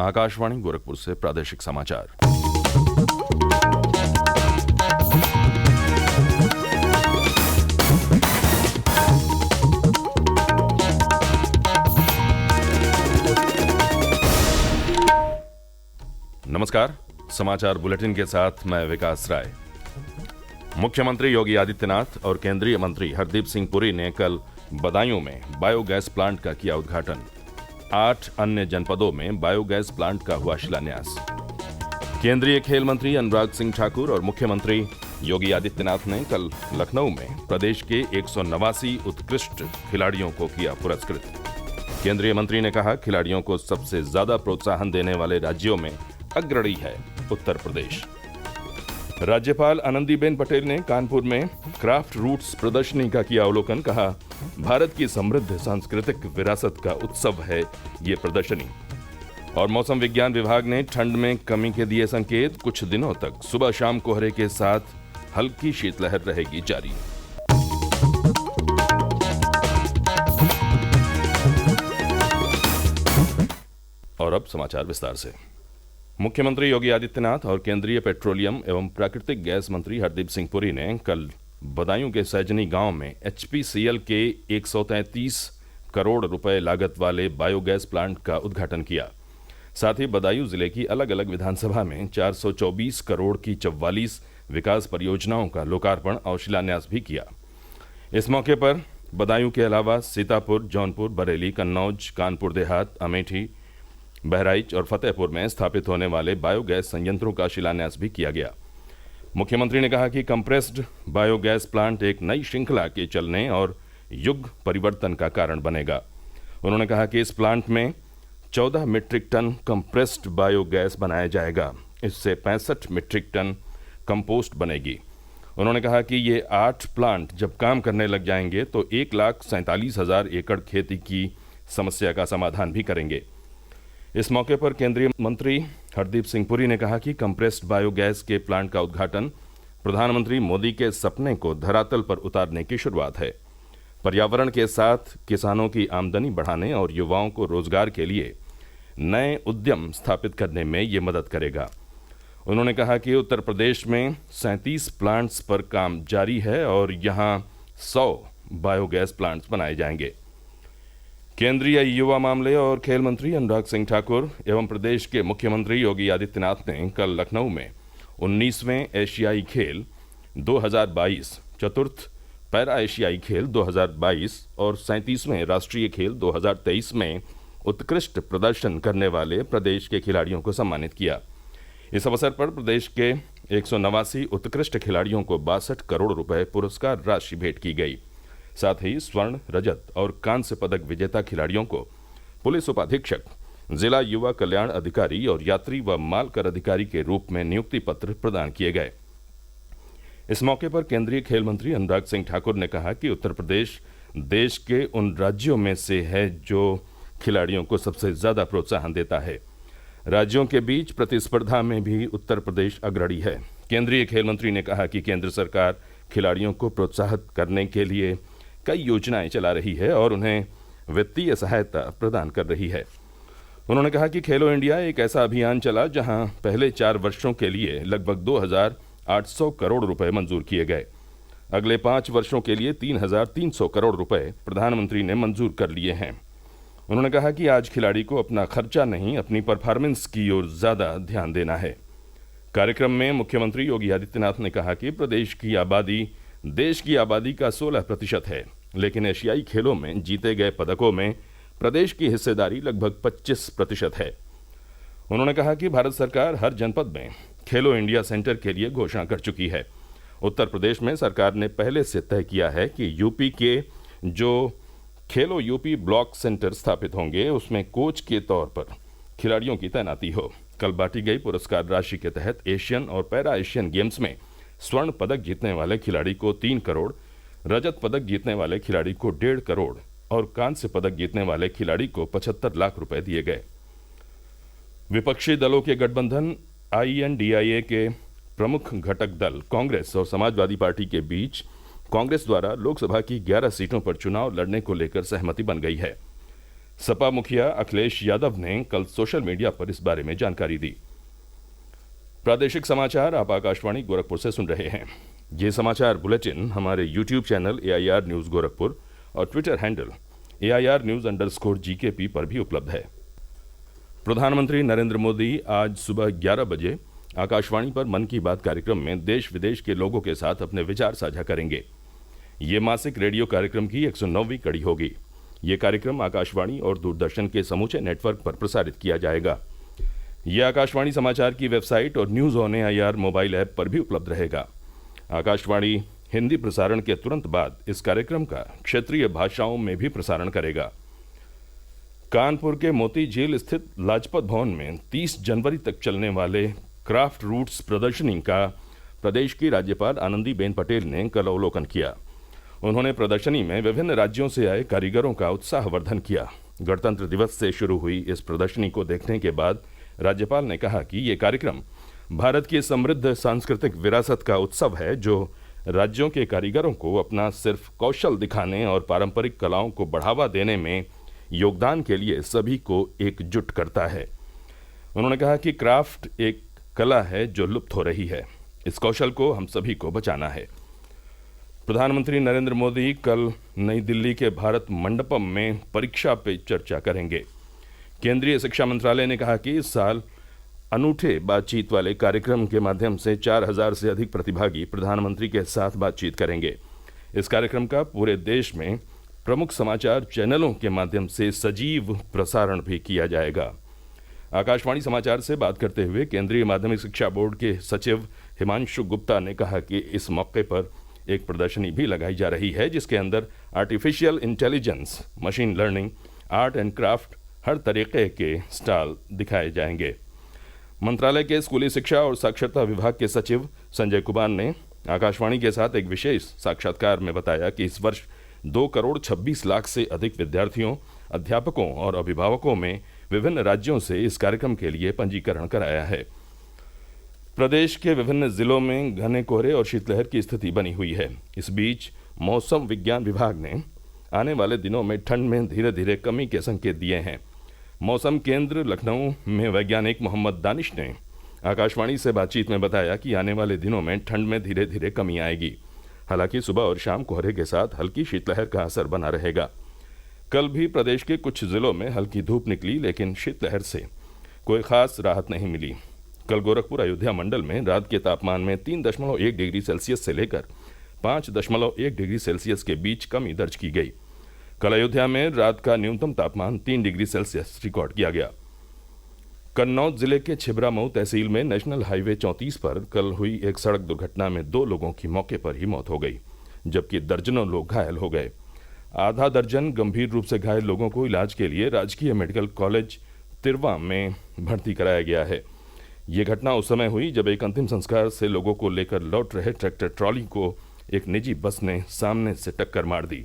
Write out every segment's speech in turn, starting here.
आकाशवाणी गोरखपुर से प्रादेशिक समाचार। नमस्कार, समाचार बुलेटिन के साथ मैं विकास राय। मुख्यमंत्री योगी आदित्यनाथ और केंद्रीय मंत्री हरदीप सिंह पुरी ने कल बदायूं में बायोगैस प्लांट का किया उद्घाटन। 8 अन्य जनपदों में बायोगैस प्लांट का हुआ शिलान्यास। केंद्रीय खेल मंत्री अनुराग सिंह ठाकुर और मुख्यमंत्री योगी आदित्यनाथ ने कल लखनऊ में प्रदेश के 189 उत्कृष्ट खिलाड़ियों को किया पुरस्कृत। केंद्रीय मंत्री ने कहा, खिलाड़ियों को सबसे ज्यादा प्रोत्साहन देने वाले राज्यों में अग्रणी है उत्तर प्रदेश। राज्यपाल आनंदीबेन पटेल ने कानपुर में क्राफ्ट रूट्स प्रदर्शनी का किया अवलोकन। कहा, भारत की समृद्ध सांस्कृतिक विरासत का उत्सव है ये प्रदर्शनी। और मौसम विज्ञान विभाग ने ठंड में कमी के दिए संकेत। कुछ दिनों तक सुबह शाम कोहरे के साथ हल्की शीतलहर रहेगी जारी। और अब समाचार विस्तार से। मुख्यमंत्री योगी आदित्यनाथ और केंद्रीय पेट्रोलियम एवं प्राकृतिक गैस मंत्री हरदीप सिंह पुरी ने कल बदायूं के सैजनी गांव में HPCL के 133 करोड़ रुपए लागत वाले बायोगैस प्लांट का उद्घाटन किया। साथ ही बदायूं जिले की अलग अलग विधानसभा में 424 करोड़ की 44 विकास परियोजनाओं का लोकार्पण और शिलान्यास भी किया। इस मौके पर बदायूं के अलावा सीतापुर, जौनपुर, बरेली, कन्नौज, कानपुर देहात, अमेठी, बहराइच और फतेहपुर में स्थापित होने वाले बायोगैस संयंत्रों का शिलान्यास भी किया गया। मुख्यमंत्री ने कहा कि कंप्रेस्ड बायोगैस प्लांट एक नई श्रृंखला के चलने और युग परिवर्तन का कारण बनेगा। उन्होंने कहा कि इस प्लांट में 14 मीट्रिक टन कंप्रेस्ड बायोगैस बनाया जाएगा। इससे 65 मीट्रिक टन कंपोस्ट बनेगी। उन्होंने कहा कि ये 8 प्लांट जब काम करने लग जाएंगे तो 1,47,000 एकड़ खेती की समस्या का समाधान भी करेंगे। इस मौके पर केंद्रीय मंत्री हरदीप सिंह पुरी ने कहा कि कंप्रेस्ड बायोगैस के प्लांट का उद्घाटन प्रधानमंत्री मोदी के सपने को धरातल पर उतारने की शुरुआत है। पर्यावरण के साथ किसानों की आमदनी बढ़ाने और युवाओं को रोजगार के लिए नए उद्यम स्थापित करने में ये मदद करेगा। उन्होंने कहा कि उत्तर प्रदेश में 37 प्लांट्स पर काम जारी है और यहाँ 100 बायोगैस प्लांट्स बनाए जाएंगे। केंद्रीय युवा मामले और खेल मंत्री अनुराग सिंह ठाकुर एवं प्रदेश के मुख्यमंत्री योगी आदित्यनाथ ने कल लखनऊ में 19वें एशियाई खेल 2022, चतुर्थ पैरा एशियाई खेल 2022 और 37वें राष्ट्रीय खेल 2023 में उत्कृष्ट प्रदर्शन करने वाले प्रदेश के खिलाड़ियों को सम्मानित किया। इस अवसर पर प्रदेश के 189 उत्कृष्ट खिलाड़ियों को 62 करोड़ रुपए पुरस्कार राशि भेंट की गई। साथ ही स्वर्ण, रजत और कांस्य पदक विजेता खिलाड़ियों को पुलिस उपाधीक्षक, जिला युवा कल्याण अधिकारी और यात्री व माल कर अधिकारी के रूप में नियुक्ति पत्र प्रदान किए गए। इस मौके पर केंद्रीय खेल मंत्री अनुराग सिंह ठाकुर ने कहा कि उत्तर प्रदेश देश के उन राज्यों में से है जो खिलाड़ियों को सबसे ज्यादा प्रोत्साहन देता है। राज्यों के बीच प्रतिस्पर्धा में भी उत्तर प्रदेश अग्रणी है। केंद्रीय खेल मंत्री ने कहा कि केंद्र सरकार खिलाड़ियों को प्रोत्साहित करने के लिए कई योजनाएं चला रही है और उन्हें वित्तीय सहायता प्रदान कर रही है। उन्होंने कहा कि खेलो इंडिया एक ऐसा अभियान चला जहां पहले 4 वर्षों के लिए लगभग 2,800 करोड़ रुपए मंजूर किए गए। अगले 5 वर्षों के लिए 3,300 करोड़ रुपए प्रधानमंत्री ने मंजूर कर लिए हैं। उन्होंने कहा कि आज खिलाड़ी को अपना खर्चा नहीं, अपनी परफॉर्मेंस की ओर ज्यादा ध्यान देना है। कार्यक्रम में मुख्यमंत्री योगी आदित्यनाथ ने कहा कि प्रदेश की आबादी देश की आबादी का 16% है, लेकिन एशियाई खेलों में जीते गए पदकों में प्रदेश की हिस्सेदारी लगभग 25% है। उन्होंने कहा कि भारत सरकार हर जनपद में खेलो इंडिया सेंटर के लिए घोषणा कर चुकी है। उत्तर प्रदेश में सरकार ने पहले से तय किया है कि यूपी के जो खेलो यूपी ब्लॉक सेंटर स्थापित होंगे उसमें कोच के तौर पर खिलाड़ियों की तैनाती हो। कल बांटी गई पुरस्कार राशि के तहत एशियन और पैरा एशियन गेम्स में स्वर्ण पदक जीतने वाले खिलाड़ी को 3 करोड़, रजत पदक जीतने वाले खिलाड़ी को 1.5 करोड़ और कांस्य पदक जीतने वाले खिलाड़ी को 75 लाख रुपए दिए गए। विपक्षी दलों के गठबंधन INDIA के प्रमुख घटक दल कांग्रेस और समाजवादी पार्टी के बीच कांग्रेस द्वारा लोकसभा की 11 सीटों पर चुनाव लड़ने को लेकर सहमति बन गई है। सपा मुखिया अखिलेश यादव ने कल सोशल मीडिया पर इस बारे में जानकारी दी। प्रादेशिक समाचार आप आकाशवाणी गोरखपुर से सुन रहे हैं। ये समाचार बुलेटिन हमारे YouTube channel AIR news Gorakhpur और ट्विटर हैंडल AIR News_GKP पर भी उपलब्ध है। प्रधानमंत्री नरेंद्र मोदी आज सुबह 11 बजे आकाशवाणी पर मन की बात कार्यक्रम में देश विदेश के लोगों के साथ अपने विचार साझा करेंगे। ये मासिक रेडियो कार्यक्रम की 109वीं कड़ी होगी। ये कार्यक्रम आकाशवाणी और दूरदर्शन के समूचे नेटवर्क पर प्रसारित किया जाएगा। ये आकाशवाणी समाचार की वेबसाइट और news on AIR mobile app पर भी उपलब्ध रहेगा। आकाशवाणी हिंदी प्रसारण के तुरंत बाद इस कार्यक्रम का क्षेत्रीय भाषाओं में भी प्रसारण करेगा। कानपुर के मोती झील स्थित लाजपत भवन में 30 जनवरी तक चलने वाले क्राफ्ट रूट्स प्रदर्शनी का प्रदेश की राज्यपाल आनंदीबेन पटेल ने कल अवलोकन किया। उन्होंने प्रदर्शनी में विभिन्न राज्यों से आए कारीगरों का उत्साहवर्धन किया। गणतंत्र दिवस से शुरू हुई इस प्रदर्शनी को देखने के बाद राज्यपाल ने कहा कि ये कार्यक्रम भारत की समृद्ध सांस्कृतिक विरासत का उत्सव है, जो राज्यों के कारीगरों को अपना सिर्फ कौशल दिखाने और पारंपरिक कलाओं को बढ़ावा देने में योगदान के लिए सभी को एकजुट करता है। उन्होंने कहा कि क्राफ्ट एक कला है जो लुप्त हो रही है। इस कौशल को हम सभी को बचाना है। प्रधानमंत्री नरेंद्र मोदी कल नई दिल्ली के भारत मंडपम में परीक्षा पे चर्चा करेंगे। केंद्रीय शिक्षा मंत्रालय ने कहा कि इस साल अनूठे बातचीत वाले कार्यक्रम के माध्यम से 4000 से अधिक प्रतिभागी प्रधानमंत्री के साथ बातचीत करेंगे। इस कार्यक्रम का पूरे देश में प्रमुख समाचार चैनलों के माध्यम से सजीव प्रसारण भी किया जाएगा। आकाशवाणी समाचार से बात करते हुए केंद्रीय माध्यमिक शिक्षा बोर्ड के सचिव हिमांशु गुप्ता ने कहा कि इस मौके पर एक प्रदर्शनी भी लगाई जा रही है, जिसके अंदर artificial intelligence, machine learning, art and craft हर तरीके के स्टॉल दिखाए जाएंगे। मंत्रालय के स्कूली शिक्षा और साक्षरता विभाग के सचिव संजय कुमार ने आकाशवाणी के साथ एक विशेष साक्षात्कार में बताया कि इस वर्ष 2,26,00,000 से अधिक विद्यार्थियों, अध्यापकों और अभिभावकों में विभिन्न राज्यों से इस कार्यक्रम के लिए पंजीकरण कराया है। प्रदेश के विभिन्न जिलों में घने कोहरे और शीतलहर की स्थिति बनी हुई है। इस बीच मौसम विज्ञान विभाग ने आने वाले दिनों में ठंड में धीरे धीरे कमी के संकेत दिए हैं। मौसम केंद्र लखनऊ में वैज्ञानिक मोहम्मद दानिश ने आकाशवाणी से बातचीत में बताया कि आने वाले दिनों में ठंड में धीरे धीरे कमी आएगी। हालांकि सुबह और शाम कोहरे के साथ हल्की शीतलहर का असर बना रहेगा। कल भी प्रदेश के कुछ जिलों में हल्की धूप निकली, लेकिन शीतलहर से कोई खास राहत नहीं मिली। कल गोरखपुर अयोध्या मंडल में रात के तापमान में 3.1 डिग्री सेल्सियस से लेकर 5.1 डिग्री सेल्सियस के बीच कमी दर्ज की गई। कल अयोध्या में रात का न्यूनतम तापमान 3 डिग्री सेल्सियस रिकॉर्ड किया गया। कन्नौज जिले के छिबरामऊ तहसील में नेशनल हाईवे 34 पर कल हुई एक सड़क दुर्घटना में 2 लोगों की मौके पर ही मौत हो गई, जबकि दर्जनों लोग घायल हो गए। आधा दर्जन गंभीर रूप से घायल लोगों को इलाज के लिए राजकीय मेडिकल कॉलेज तिरवा में भर्ती कराया गया है। ये घटना उस समय हुई जब एक अंतिम संस्कार से लोगों को लेकर लौट रहे ट्रैक्टर ट्रॉली को एक निजी बस ने सामने से टक्कर मार दी।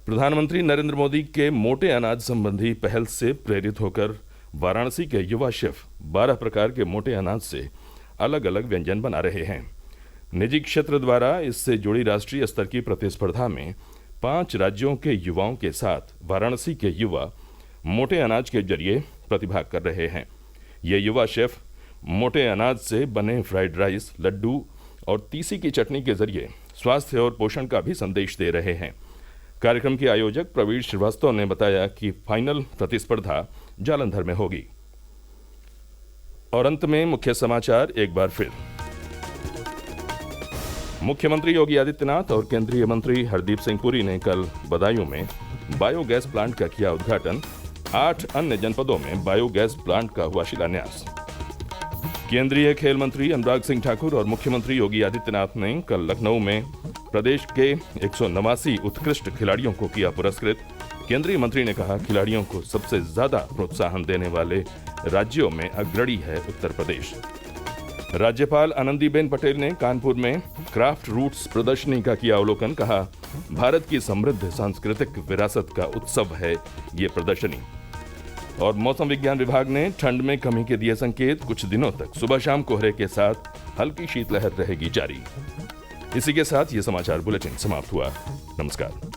प्रधानमंत्री नरेंद्र मोदी के मोटे अनाज संबंधी पहल से प्रेरित होकर वाराणसी के युवा शेफ 12 प्रकार के मोटे अनाज से अलग अलग व्यंजन बना रहे हैं। निजी क्षेत्र द्वारा इससे जुड़ी राष्ट्रीय स्तर की प्रतिस्पर्धा में 5 राज्यों के युवाओं के साथ वाराणसी के युवा मोटे अनाज के जरिए प्रतिभाग कर रहे हैं। ये युवा शेफ मोटे अनाज से बने फ्राइड राइस, लड्डू और तीसी की चटनी के जरिए स्वास्थ्य और पोषण का भी संदेश दे रहे हैं। कार्यक्रम के आयोजक प्रवीण श्रीवास्तव ने बताया कि फाइनल प्रतिस्पर्धा जालंधर में होगी। और अंत में मुख्य समाचार एक बार फिर। मुख्यमंत्री योगी आदित्यनाथ और केंद्रीय मंत्री हरदीप सिंह पुरी ने कल बदायूं में बायोगैस प्लांट का किया उद्घाटन। 8 अन्य जनपदों में बायोगैस प्लांट का हुआ शिलान्यास। केंद्रीय खेल मंत्री अनुराग सिंह ठाकुर और मुख्यमंत्री योगी आदित्यनाथ ने कल लखनऊ में प्रदेश के 189 उत्कृष्ट खिलाड़ियों को किया पुरस्कृत। केंद्रीय मंत्री ने कहा, खिलाड़ियों को सबसे ज्यादा प्रोत्साहन देने वाले राज्यों में अग्रणी है उत्तर प्रदेश। राज्यपाल आनंदीबेन पटेल ने कानपुर में क्राफ्ट रूट्स प्रदर्शनी का किया अवलोकन। कहा, भारत की समृद्ध सांस्कृतिक विरासत का उत्सव है ये प्रदर्शनी। और मौसम विज्ञान विभाग ने ठंड में कमी के दिए संकेत। कुछ दिनों तक सुबह शाम कोहरे के साथ हल्की शीतलहर रहेगी जारी। इसी के साथ ये समाचार बुलेटिन समाप्त हुआ। नमस्कार।